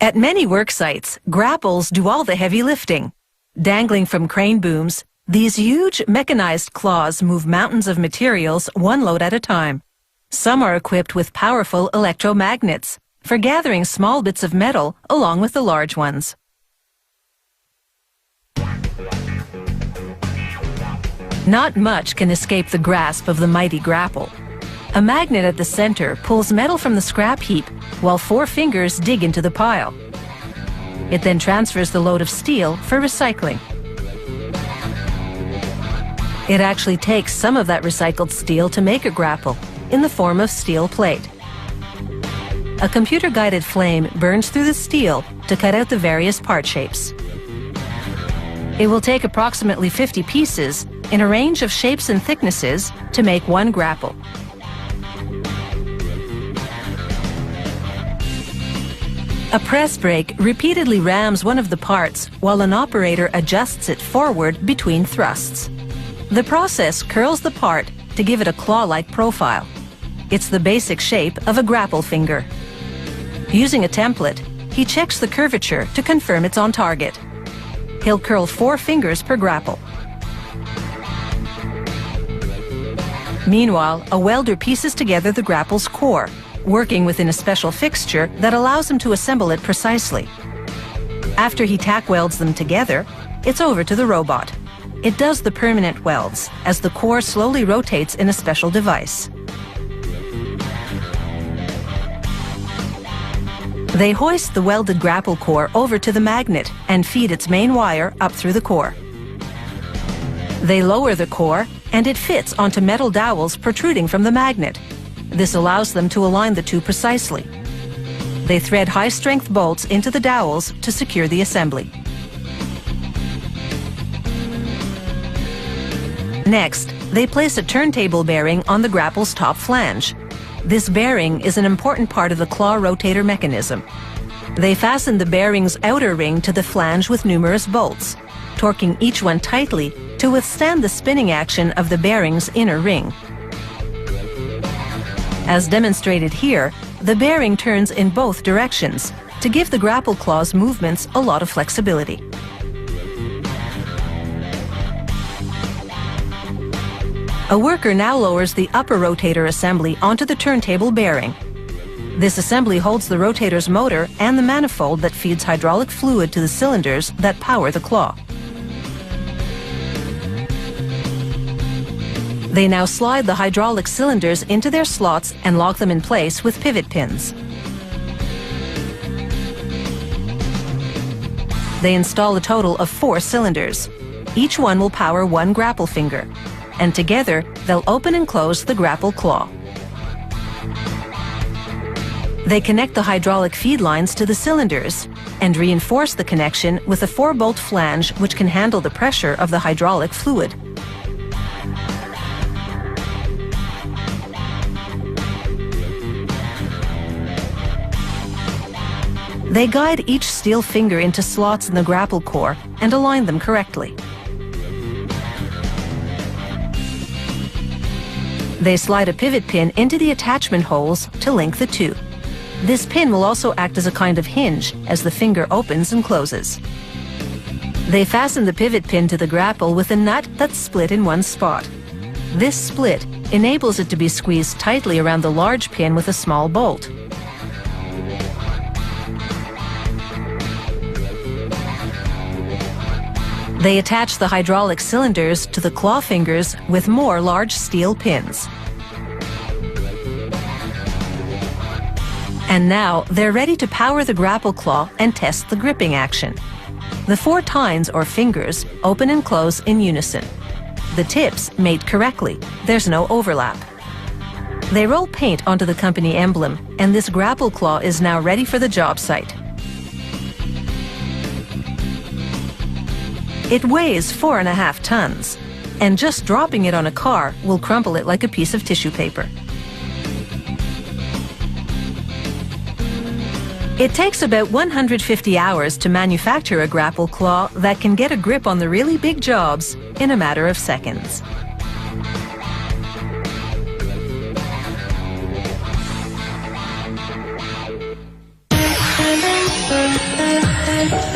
At many work sites, grapples do all the heavy lifting. Dangling from crane booms, these huge mechanized claws move mountains of materials one load at a time. Some are equipped with powerful electromagnets for gathering small bits of metal along with the large ones. Not much can escape the grasp of the mighty grapple. A magnet at the center pulls metal from the scrap heap while 4 fingers dig into the pile. It then transfers the load of steel for recycling. It actually takes some of that recycled steel to make a grapple in the form of steel plate. A computer-guided flame burns through the steel to cut out the various part shapes. It will take approximately 50 pieces in a range of shapes and thicknesses to make one grapple. A press brake repeatedly rams one of the parts while an operator adjusts it forward between thrusts. The process curls the part to give it a claw-like profile. It's the basic shape of a grapple finger. Using a template, he checks the curvature to confirm it's on target. He'll curl 4 fingers per grapple. Meanwhile, a welder pieces together the grapple's core, working within a special fixture that allows him to assemble it precisely. After he tack welds them together, it's over to the robot. It does the permanent welds as the core slowly rotates in a special device. They hoist the welded grapple core over to the magnet and feed its main wire up through the core. They lower the core and it fits onto metal dowels protruding from the magnet. This allows them to align the two precisely. They thread high-strength bolts into the dowels to secure the assembly. Next, they place a turntable bearing on the grapple's top flange. This bearing is an important part of the claw rotator mechanism. They fasten the bearing's outer ring to the flange with numerous bolts, torquing each one tightly to withstand the spinning action of the bearing's inner ring. As demonstrated here, the bearing turns in both directions to give the grapple claw's movements a lot of flexibility. A worker now lowers the upper rotator assembly onto the turntable bearing. This assembly holds the rotator's motor and the manifold that feeds hydraulic fluid to the cylinders that power the claw. They now slide the hydraulic cylinders into their slots and lock them in place with pivot pins. They install a total of 4 cylinders. Each one will power one grapple finger, and together they'll open and close the grapple claw. They connect the hydraulic feed lines to the cylinders and reinforce the connection with a 4-bolt flange which can handle the pressure of the hydraulic fluid. They guide each steel finger into slots in the grapple core and align them correctly. They slide a pivot pin into the attachment holes to link the two. This pin will also act as a kind of hinge as the finger opens and closes. They fasten the pivot pin to the grapple with a nut that's split in one spot. This split enables it to be squeezed tightly around the large pin with a small bolt. They attach the hydraulic cylinders to the claw fingers with more large steel pins. And now they're ready to power the grapple claw and test the gripping action. The 4 tines or fingers open and close in unison. The tips mate correctly. There's no overlap. They roll paint onto the company emblem, and this grapple claw is now ready for the job site. It weighs 4.5 tons, and just dropping it on a car will crumple it like a piece of tissue paper. It takes about 150 hours to manufacture a grapple claw that can get a grip on the really big jobs in a matter of seconds.